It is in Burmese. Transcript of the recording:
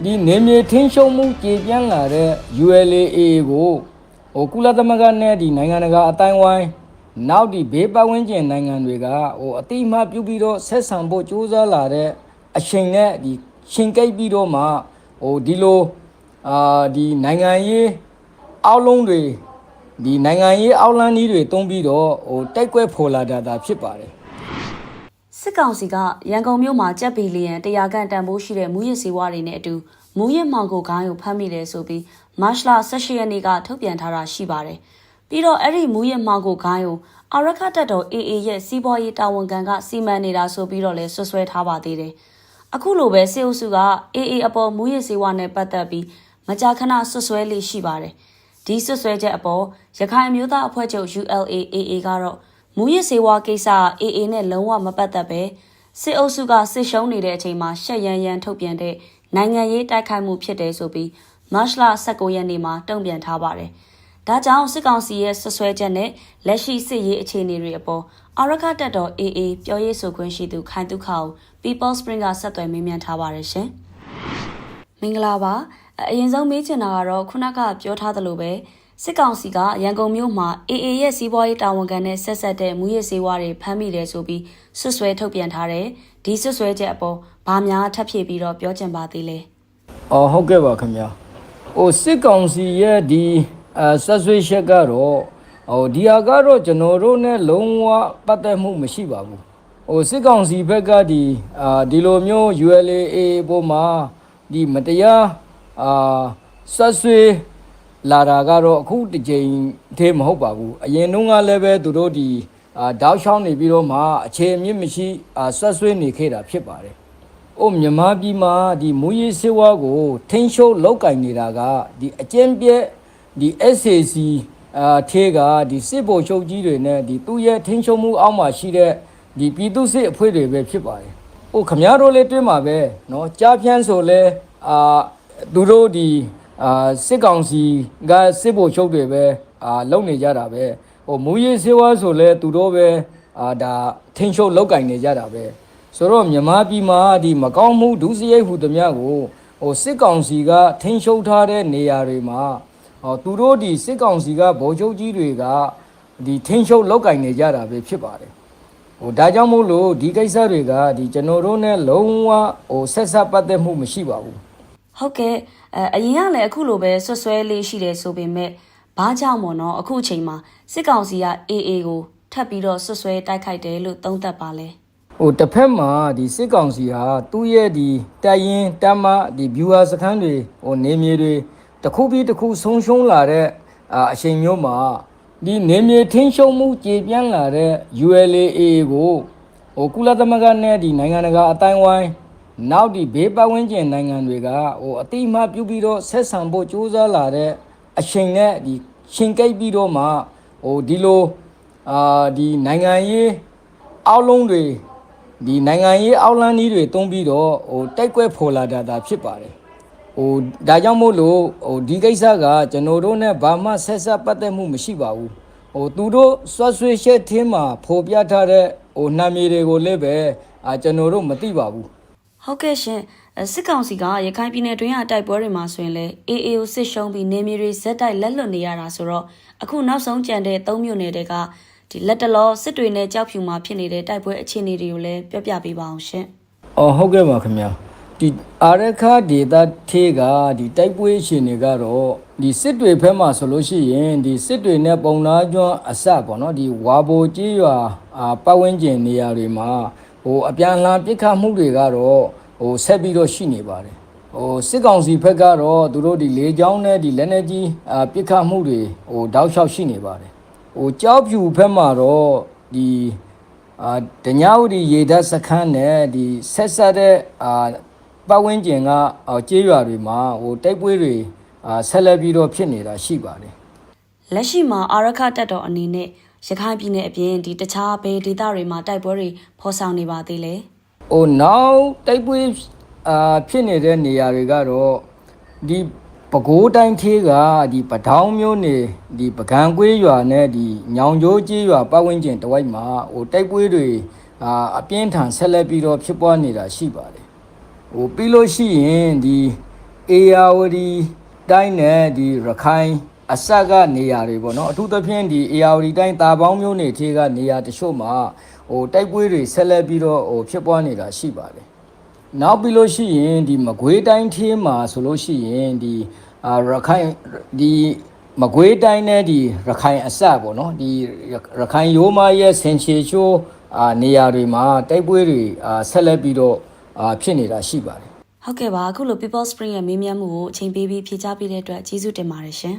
ဒီနေမြေထင်းရှုံမှုကြေပြန့်လာတဲ့ ULA ကိုကုလသမဂ္ဂနဲ့ဒီနိုင်ငံတကာအတိုင်းဝိုင်းနောက်ဒီဘေးပတ်ဝန်းကျင်နိုင်ငံတွေကအတိအမှပြုပြီးတော့ဆက်ဆံဖို့ကြိုးစားလာတဲ့အချိန်နဲ့ဒီရှင်ကိတ်ပြီးတော့မှဒီလိုဒီနိုင်ငံရေးအောက်လုံးတွေဒီနိုင်ငံရေးအောက်လန်းကြီးတွေတုံးပြီးတော့တိုက်ကွက်ဖော်လာတာဖြစ်ပါတယ်စစ်ကောင်စီကရန်ကုန်မြို့မှာကျပ်ဘီလီယံ100ခန့်တန်ဖိုးရှိတဲ့မူရစ်စေဝါတွေနဲ့အတူမူရစ်မှောင်ခိုဂိုင်းကိုဖမ်းမိတယ်ဆိုပြီးမတ်လ18ရက်နေ့ကထုတ်ပြန်ထားတာရှိပါတယ်။ပြီးတော့အဲ့ဒီမူရစ်မှောင်ခိုဂိုင်းကိုအာရခတပ်တော် AA ရဲ့စီးပွားရေးတာဝန်ခံကစီမံနေတာဆိုပြီးတော့လည်းဆွဆွဲထားပါသေးတယ်။အခုလိုပဲစေအုပ်စုက AA အပေါ်မူရစ်စေဝါနဲ့ပတ်သက်ပြီးမကြာခဏဆွဆွဲလေးရှိပါတယ်။ဒီဆွဆွဲချက်အပေါ်ရခိုင်အမျိုးသားအဖွဲ့ချုပ် ULA/AA ကတော့မူရစ်စေဝါကိစ္စ AA နဲ့လုံးဝမပတ်သက်ပဲစစ်အုပ်စုကစစ်ရှုံးနေတဲ့အချိန်မှာရှက်ရန်ရန်ထုတ်ပြန်တဲ့နိုင်ငံရေးတိုက်ခိုက်မှုဖြစ်တယ်ဆိုပြီးမတ်လ19ရက်နေ့မှာတုံ့ပြန်ထားပါတယ်။ဒါကြောင့်စစ်ကောင်စီရဲ့ဆွဆွဲချက်နဲ့လက်ရှိစစ်ရေးအခြေအနေတွေအပေါ်အာရခတပ်တော် AA ပြောရေးဆိုခွင့်ရှိသူခိုင်တုခကို People Spring ကဆက်သွယ်မေးမြန်းထားပါတယ်ရှင်။မင်္ဂလာပါ။အရင်ဆုံးမေးချင်တာကတော့ခုနကပြောထားသလိုပဲစစ်ကောင်စီကရန်ကုန်မြို့မှာ AA ရဲ့စီးပွားရေးတာဝန်ခံနဲ့ဆက်ဆက်တဲ့မူရစ်စေဝါတွေဖမ်းမိတယ်ဆိုပြီးဆွဆွဲထုတ်ပြန်ထားတယ်။ဒီဆွဆွဲချက်အပေါ်ဘာများထပ်ဖြည့်ပြီးတော့ပြောချင်ပါသေးလဲ။ဟုတ်ကဲ့ပါခင်ဗျာ။စစ်ကောင်စီရဲ့ဒီဆွဆွဲချက်ကတော့ဒီဟာကတော့ကျွန်တော်တို့နဲ့လုံးဝပတ်သက်မှုမရှိပါဘူး။စစ်ကောင်စီဘက်ကဒီလိုမျိုး ULA ပေါ်မှာဒီမတရားဆွဆွဲလာတာကတော့အခုတစ်ချိန်သေးမဟုတ်ပါဘူးအရင်တုန်းကလည်းပဲသူတို့တောက်ချောင်းနေပြီးတော့မှအခြေအမြင့်မရှိဆွတ်ဆွေးနေခဲ့တာဖြစ်ပါတယ်မြန်မာပြည်မှာဒီမူရစ်စေဝါကိုထိန်းချုပ်လောက်ကင်နေတာကဒီအကျဉ်းပြည့်ဒီ SAC ထဲကဒီစစ်ဗိုလ်ချုပ်ကြီးတွေနဲ့ဒီသူ့ရဲ့ထိန်းချုပ်မှုအောက်မှာရှိတဲ့ဒီပြည်သူစစ်အဖွဲ့တွေပဲဖြစ်ပါတယ်ခမရတို့လည်းတွေ့မှာပဲเนาะကြားဖြန်းဆိုလဲသူတို့စစ်ကောင်စီကစစ်ဗိုလ်ချုပ်တွေပဲလုံနေကြတာပဲမူရစ်စေဝါဆိုလဲသူတို့ပဲဒါထင်းချုပ်လောက်ကင်နေကြတာပဲဆိုတော့မြန်မာပြည်မှာဒီမကောင်းမှုဒုစရိုက်ဟုသမျှကိုစစ်ကောင်စီကထင်းချုပ်ထားတဲ့နေရာတွေမှာသူတို့စစ်ကောင်စီကဗိုလ်ချုပ်ကြီးတွေကဒီထင်းချုပ်လောက်ကင်နေကြတာပဲဖြစ်ပါတယ်ဒါကြောင့်မို့လို့ဒီကိစ္စတွေကကျွန်တော်တို့ ਨੇ လုံးဝဆက်ဆက်ပတ်သက်မှုမရှိပါဘူးဟုတ်ကဲ့အရင်ကလည်းအခုလိုပဲဆွဆွဲလေးရှိတယ်ဆိုပေမဲ့ဘာကြောင့်မို့နော်အခုအချိန်မှာစစ်ကောင်စီက AA ကိုထပ်ပြီးတော့ဆွဆွဲတိုက်ခိုက်တယ်လို့သုံးသပ်ပါလဲတစ်ဖက်မှာဒီစစ်ကောင်စီဟာသူ့ရဲ့တပ်ရင်းတပ်မဗျူဟာစခန်းတွေနေမြေတွေတစ်ခုပြီးတစ်ခုဆုံးရှုံးလာတဲ့အချိန်မျိုးမှာဒီနေမြေထင်းရှုံမှုကြေပြန့်လာတဲ့ ULA ကိုကုလသမဂ္ဂနဲ့ဒီနိုင်ငံတကာအတိုင်းဝိုင်းနောက်ဒီဘေးပတ်ဝန်းကျင်နိုင်ငံတွေကအတိအမှပြုပြီးတော့ဆက်ဆံဖို့ကြိုးစားလာတဲ့အချိန်နဲ့ဒီရှင်ကိတ်ပြီးတော့မှဒီလိုဒီနိုင်ငံရေးအောက်လုံးတွေဒီနိုင်ငံရေးအောက်လန်းကြီးတွေတုံးပြီးတော့တိုက်ကွက်ဖော်လာတာဖြစ်ပါတယ်ဒါကြောင့်မို့လို့ဒီကိစ္စကကျွန်တော်တို့ ਨੇ ဘာမှဆက်ဆက်ပတ်သက်မှုမရှိပါဘူးသူတို့ဆွတ်ဆွေးချက်ထင်းမှာဖော်ပြထားတဲ့နာမည်တွေကိုလည်းပဲကျွန်တော်တို့မသိပါဘူးဟုတ်ကဲ့ရှင်စစ်ကောင်စီကရခိုင်ပြည်နယ်တွင်းကတိုက်ပွဲတွေမှာဆိုရင်လည်း AA ကိုစစ်ရှုံးပြီးနေမြေတွေဇက်တိုက်လက်လွတ်နေရတာဆိုတော့အခုနောက်ဆုံးကြံတဲ့3မြို့နယ်တွေကဒီလက်တလောစစ်တွေနဲ့ကြောက်ဖြူမှာဖြစ်နေတဲ့တိုက်ပွဲအခြေအနေတွေကိုလည်းပြောပြပေးပါအောင်ရှင်ဟုတ်ကဲ့ပါခင်ဗျာဒီအာရခဒေသထေးကဒီတိုက်ပွဲအခြေအနေကတော့ဒီစစ်တွေဘက်မှာဆိုလို့ရှိရင်ဒီစစ်တွေနဲ့ပုံနာကျွန်းအစပေါ့နော်ဒီဝါဘိုကြီးရွာပတ်ဝန်းကျင်နေရာတွေမှာအပြန်အလှန်ပစ်ခတ်မှုတွေကတော့ဆက်ပြီးတော့ရှိနေပါတယ်စစ်ကောင်စီဘက်ကတော့သူတို့ဒီလေကြောင်းနဲ့ဒီလက်နက်ကြီးပစ်ခတ်မှုတွေတောက်လျှောက်ရှိနေပါတယ်ကြောက်ဖြူဘက်မှာတော့ဒီတညဝတီရေတပ်စခန်းနဲ့ဒီဆက်ဆက်တဲ့ပတ်ဝန်းကျင်ကကျေးရွာတွေမှာတိုက်ပွဲတွေဆက်လက်ပြီးတော့ဖြစ်နေတာရှိပါတယ်လက်ရှိမှာအာရခတပ်တော်အနေနဲ့ရခိုင်ပြည်နယ်အပြင်ဒီတခြားဘယ်ဒေသတွေမှာတိုက်ပွဲတွေဖော်ဆောင်နေပါသေးလဲနောက်တိုက်ပွဲဖြစ်နေတဲ့နေရာတွေကတော့ဒီပဲခူးတိုင်းထေးကဒီပထောင်မျိုးနေဒီပကံကွေးရွာနဲ့ဒီညောင်ကျိုးကြီးရွာပတ်ဝန်းကျင်တဝိုက်မှာတိုက်ပွဲတွေအပြင်းထန်ဆက်လက်ပြီးတော့ဖြစ်ပွားနေတာရှိပါတယ်ပြီးလို့ရှိရင်ဒီ ARD တိုင်းနဲ့ဒီရခိုင်အစက်ကနေရာတွေပေါ့နော်အထူးသဖြင့်ဒီ ARD တိုင်းတာပေါင်းမျိုးနေထေကနေရာတချို့မှာတိုက်ပွဲတွေဆက်လက်ပြီးတော့ဖြစ်ပွားနေတာရှိပါတယ်နောက်ပြီးလို့ရှိရင်ဒီမကွေးတိုင်းထေမှာဆိုလို့ရှိရင်ဒီရခိုင်ဒီမကွေးတိုင်းနဲ့ဒီရခိုင်အစက်ပေါ့နော်ဒီရခိုင်ရိုးမရဲ့ဆင်ချေချိုးနေရာတွေမှာတိုက်ပွဲတွေဆက်လက်ပြီးတော့ဖြစ်နေတာရှိပါတယ်ဟုတ်ကဲ့ပါအခုလို People Spring ရဲ့မေးမြန်းမှုကိုအချိန်ပေးပြီးဖြေကြားပေးတဲ့အတွက်ကျေးဇူးတင်ပါတယ်ရှင်